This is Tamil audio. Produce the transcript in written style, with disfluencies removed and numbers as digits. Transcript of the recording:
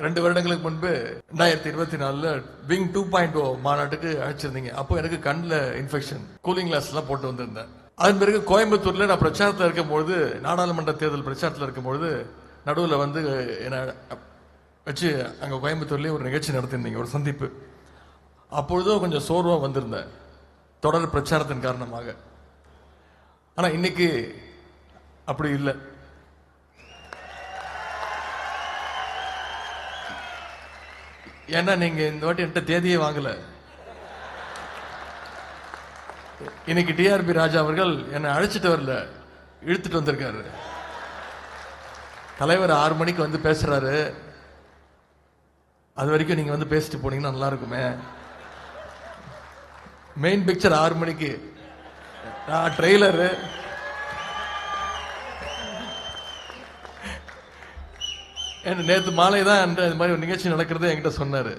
2 வருடங்களுக்கு முன்பு 2024 விங் 2.0 மாநாட்டுக்கு அழைச்சிருந்தீங்க. அப்போ எனக்கு கண்ணில் இன்ஃபெக்ஷன், கூலிங் கிளாஸ் எல்லாம் போட்டு வந்திருந்தேன். அதன் பிறகு கோயம்புத்தூர்ல நான் பிரச்சாரத்தில் இருக்கும்போது, நாடாளுமன்ற தேர்தல் பிரச்சாரத்தில் இருக்கும்போது நடுவில் வந்து என்ன வச்சு அங்கே கோயம்புத்தூர்லேயே ஒரு நிகழ்ச்சி நடத்திருந்தீங்க, ஒரு சந்திப்பு. அப்பொழுதும் கொஞ்சம் சோர்வாக வந்திருந்தேன் தொடர் பிரச்சாரத்தின் காரணமாக. ஆனால் இன்னைக்கு அப்படி இல்லை. ஏன்னா நீங்க இந்த வாட்டி என்கிட்ட தேதியே வாங்கல. இன்னைக்கு டிஆர்பி ராஜா அவர்கள் என்னை அழைச்சிட்டு வரல, இழுத்துட்டு வந்திருக்காரு. தலைவர் 6 மணிக்கு வந்து பேசுறாரு, அது வரைக்கும் நீங்க வந்து பேசிட்டு போனீங்கன்னா நல்லா இருக்குமே. மெயின் பிக்சர் 6 மணிக்கு, ட்ரெய்லரு நேற்று மாலை தான் இந்த மாதிரி ஒரு நிகழ்ச்சி நடக்கிறது என்கிட்ட சொன்னாரு.